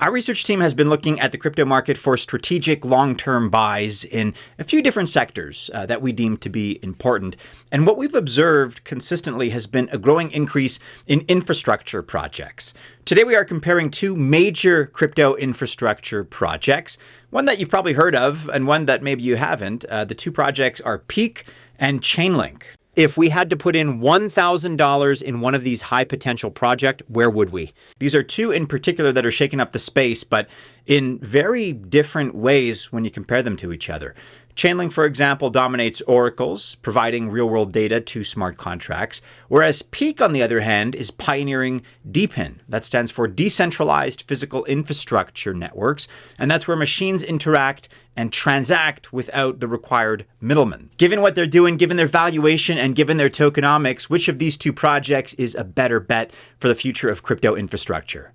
Our research team has been looking at the crypto market for strategic long-term buys in a few different sectors that we deem to be important. And what we've observed consistently has been a growing increase in infrastructure projects. Today, we are comparing two major crypto infrastructure projects, one that you've probably heard of and one that maybe you haven't. The two projects are Peaq and Chainlink. If we had to put in $1,000 in one of these high potential projects, where would we? These are two in particular that are shaking up the space, but in very different ways when you compare them to each other. Chainlink, for example, dominates oracles, providing real-world data to smart contracts, whereas Peaq, on the other hand, is pioneering DePIN. That stands for Decentralized Physical Infrastructure Networks, and that's where machines interact and transact without the required middleman. Given what they're doing, given their valuation, and given their tokenomics, which of these two projects is a better bet for the future of crypto infrastructure?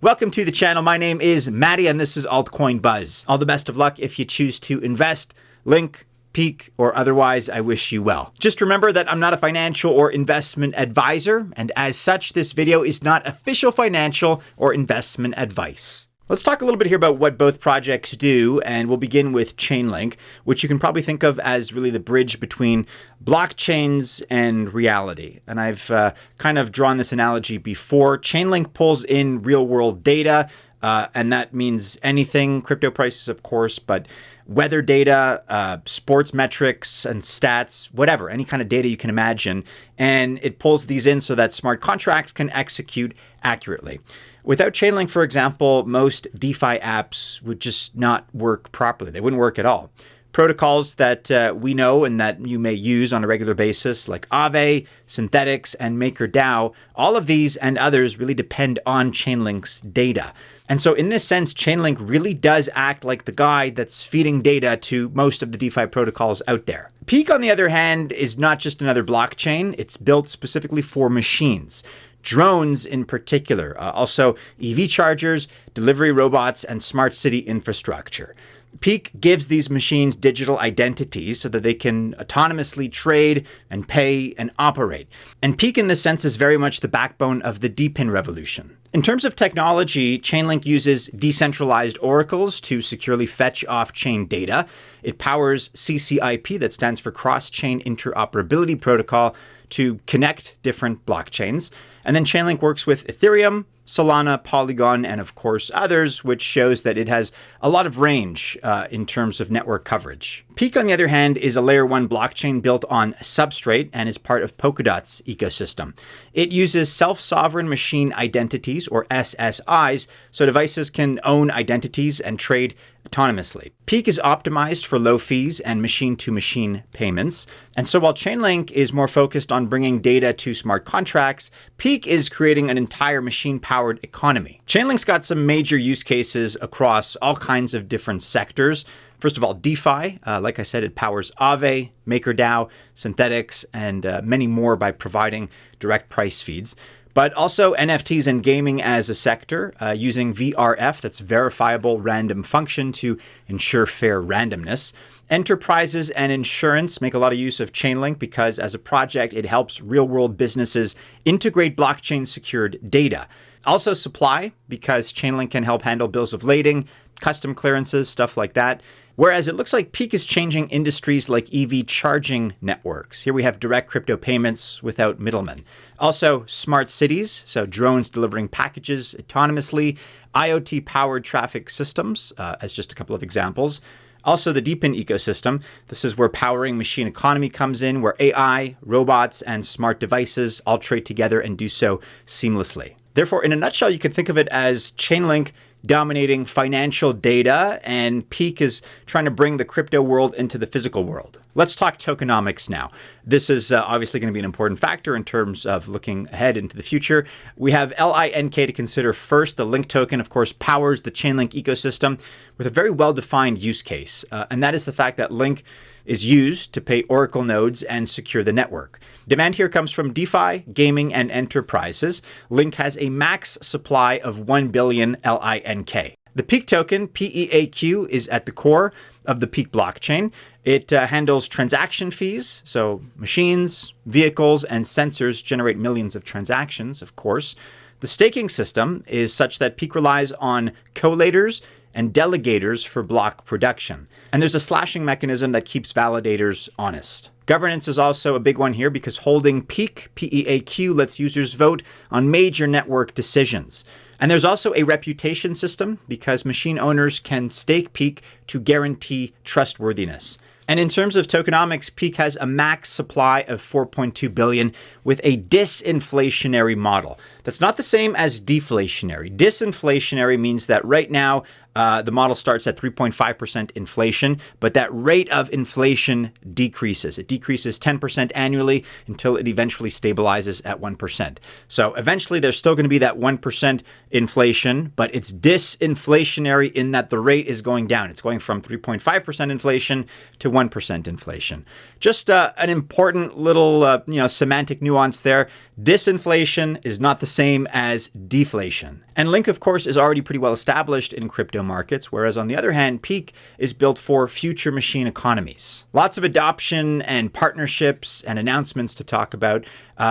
Welcome to the channel. My name is Maddie, and this is Altcoin Buzz. All the best of luck if you choose to invest, link, Peaq, or otherwise, I wish you well. Just remember that I'm not a financial or investment advisor, and as such, this video is not official financial or investment advice. Let's talk a little bit here about what both projects do, and we'll begin with Chainlink, which you can probably think of as really the bridge between blockchains and reality. And I've kind of drawn this analogy before. Chainlink pulls in real-world data, and that means anything, crypto prices, of course, but weather data, sports metrics and stats, whatever, any kind of data you can imagine. And it pulls these in so that smart contracts can execute accurately. Without Chainlink, for example, most DeFi apps would just not work properly. They wouldn't work at all. Protocols that we know and that you may use on a regular basis, like Aave, Synthetics, and MakerDAO, all of these and others really depend on Chainlink's data. And so in this sense, Chainlink really does act like the guy that's feeding data to most of the DeFi protocols out there. Peaq, on the other hand, is not just another blockchain. It's built specifically for machines. Drones in particular, also EV chargers, delivery robots, and smart city infrastructure. Peaq gives these machines digital identities so that they can autonomously trade and pay and operate. And Peaq in this sense is very much the backbone of the DePIN revolution. In terms of technology, Chainlink uses decentralized oracles to securely fetch off-chain data. It powers CCIP, that stands for Cross-Chain Interoperability Protocol, to connect different blockchains. And then Chainlink works with Ethereum, Solana, Polygon, and of course others, which shows that it has a lot of range in terms of network coverage. Peaq, on the other hand, is a layer 1 blockchain built on Substrate and is part of Polkadot's ecosystem. It uses self-sovereign machine identities, or SSIs, so devices can own identities and trade autonomously. Peaq is optimized for low fees and machine-to-machine payments. And so while Chainlink is more focused on bringing data to smart contracts, Peaq is creating an entire machine-powered economy. Chainlink's got some major use cases across all kinds of different sectors. First of all, DeFi. Like I said, it powers Aave, MakerDAO, Synthetics, and many more by providing direct price feeds. But also NFTs and gaming as a sector, using VRF, that's verifiable random function, to ensure fair randomness. Enterprises and insurance make a lot of use of Chainlink because as a project, it helps real-world businesses integrate blockchain-secured data. Also supply, because Chainlink can help handle bills of lading, custom clearances, stuff like that. Whereas it looks like Peaq is changing industries like EV charging networks. Here we have direct crypto payments without middlemen. Also, smart cities, so drones delivering packages autonomously, IoT-powered traffic systems, as just a couple of examples. Also, the DePIN ecosystem. This is where powering machine economy comes in, where AI, robots, and smart devices all trade together and do so seamlessly. Therefore, in a nutshell, you could think of it as Chainlink dominating financial data, and Peaq is trying to bring the crypto world into the physical world. Let's talk tokenomics now. This is obviously going to be an important factor in terms of looking ahead into the future. We have LINK to consider first. The Link token, of course, powers the Chainlink ecosystem with a very well-defined use case, and that is the fact that Link is used to pay Oracle nodes and secure the network. Demand here comes from DeFi, gaming, and enterprises. Link has a max supply of 1 billion LINK. The Peaq token, PEAQ, is at the core. of the Peaq blockchain. It handles transaction fees. So machines, vehicles, and sensors generate millions of transactions, of course. The staking system is such that Peaq relies on collators and delegators for block production. And there's a slashing mechanism that keeps validators honest. Governance is also a big one here because holding Peaq, P-E-A-Q, lets users vote on major network decisions. And there's also a reputation system because machine owners can stake Peaq to guarantee trustworthiness. And in terms of tokenomics, Peaq has a max supply of 4.2 billion with a disinflationary model. That's not the same as deflationary. Disinflationary means that right now, the model starts at 3.5% inflation, but that rate of inflation decreases. It decreases 10% annually until it eventually stabilizes at 1%. So eventually there's still going to be that 1% inflation, but it's disinflationary in that the rate is going down. It's going from 3.5% inflation to 1% inflation. Just an important little semantic nuance there. Disinflation is not the same as deflation. And Link, of course, is already pretty well established in crypto markets, whereas on the other hand, Peaq is built for future machine economies. Lots of adoption and partnerships and announcements to talk about.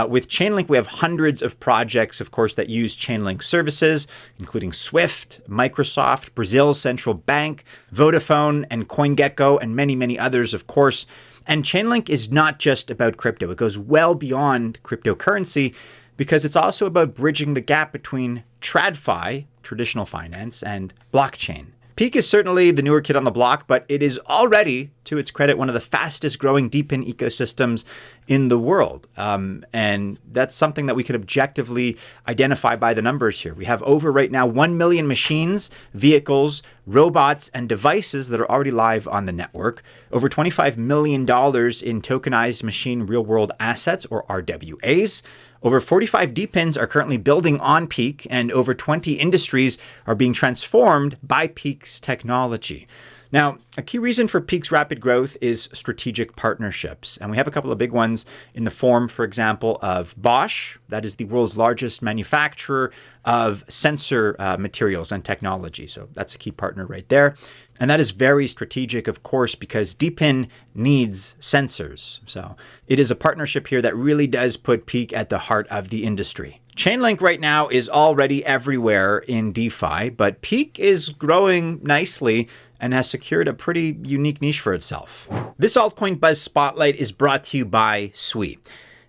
With Chainlink, we have hundreds of projects, of course, that use Chainlink services, including Swift, Microsoft, Brazil's central bank, Vodafone, and CoinGecko, and many, many others, of course. And Chainlink is not just about crypto. It goes well beyond cryptocurrency because it's also about bridging the gap between TradFi, traditional finance, and blockchain. Peaq is certainly the newer kid on the block, but it is already, to its credit, one of the fastest growing DeFi ecosystems in the world. And that's something that we could objectively identify by the numbers here. We have over right now 1 million machines, vehicles, robots, and devices that are already live on the network. Over $25 million in tokenized machine real-world assets, or RWAs. Over 45 DePINs are currently building on Peaq, and over 20 industries are being transformed by Peaq's technology. Now, a key reason for Peaq's rapid growth is strategic partnerships. And we have a couple of big ones in the form, for example, of Bosch. That is the world's largest manufacturer of sensor materials and technology. So that's a key partner right there. And that is very strategic, of course, because DePIN needs sensors. So it is a partnership here that really does put Peaq at the heart of the industry. Chainlink right now is already everywhere in DeFi, but Peaq is growing nicely and has secured a pretty unique niche for itself. This altcoin buzz spotlight is brought to you by Sui.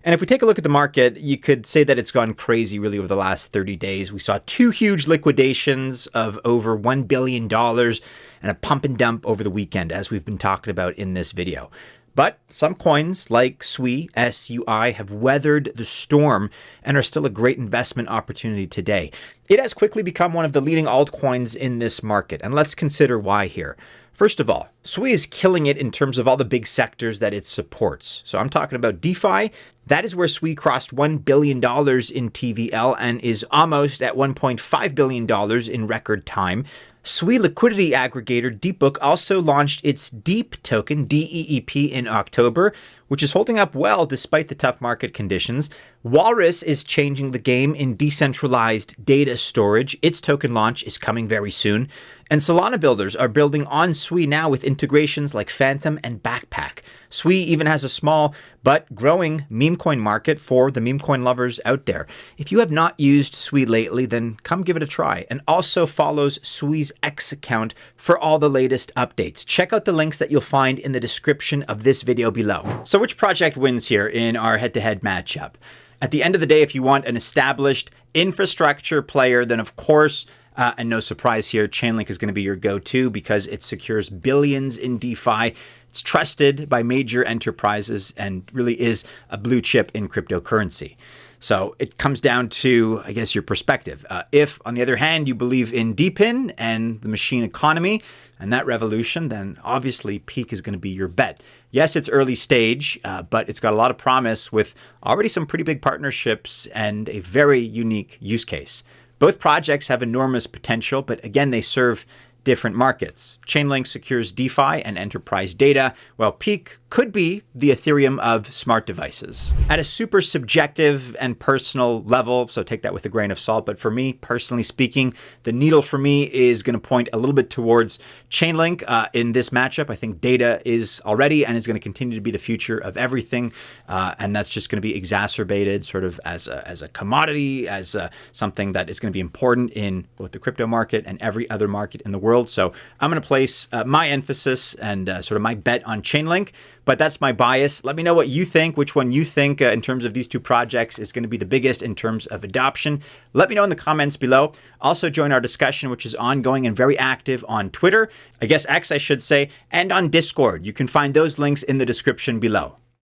And if we take a look at the market, you could say that it's gone crazy really over the last 30 days. We saw 2 huge liquidations of over $1 billion and a pump and dump over the weekend, as we've been talking about in this video. But some coins like Sui, S-U-I, have weathered the storm and are still a great investment opportunity today. It has quickly become one of the leading altcoins in this market, and let's consider why here. First of all, Sui is killing it in terms of all the big sectors that it supports. So I'm talking about DeFi. That is where Sui crossed $1 billion in TVL and is almost at $1.5 billion in record time. Sui liquidity aggregator DeepBook also launched its DEEP token, DEEP, in October, which is holding up well despite the tough market conditions. Walrus is changing the game in decentralized data storage. Its token launch is coming very soon. And Solana builders are building on Sui now with integrations like Phantom and Backpack. Sui even has a small but growing meme coin market for the meme coin lovers out there. If you have not used Sui lately, then come give it a try. And also follows Sui's X account for all the latest updates. Check out the links that you'll find in the description of this video below. So which project wins here in our head-to-head matchup? At the end of the day, if you want an established infrastructure player, then of course, and no surprise here, Chainlink is going to be your go-to because it secures billions in DeFi. It's trusted by major enterprises and really is a blue chip in cryptocurrency. So it comes down to, I guess, your perspective. If, on the other hand, you believe in DePIN and the machine economy and that revolution, then obviously Peaq is going to be your bet. Yes, it's early stage, but it's got a lot of promise with already some pretty big partnerships and a very unique use case. Both projects have enormous potential, but again, they serve different markets. Chainlink secures DeFi and enterprise data, while Peaq could be the Ethereum of smart devices. At a super subjective and personal level, so take that with a grain of salt, but for me, personally speaking, the needle for me is going to point a little bit towards Chainlink in this matchup. I think data is already and is going to continue to be the future of everything, and that's just going to be exacerbated sort of as a commodity, as something that is going to be important in both the crypto market and every other market in the world. So I'm going to place my emphasis and sort of my bet on Chainlink, but that's my bias. Let me know what you think, which one you think in terms of these two projects is going to be the biggest in terms of adoption. Let me know in the comments below. Also join our discussion, which is ongoing and very active on Twitter, I guess X, I should say, and on Discord. You can find those links in the description below.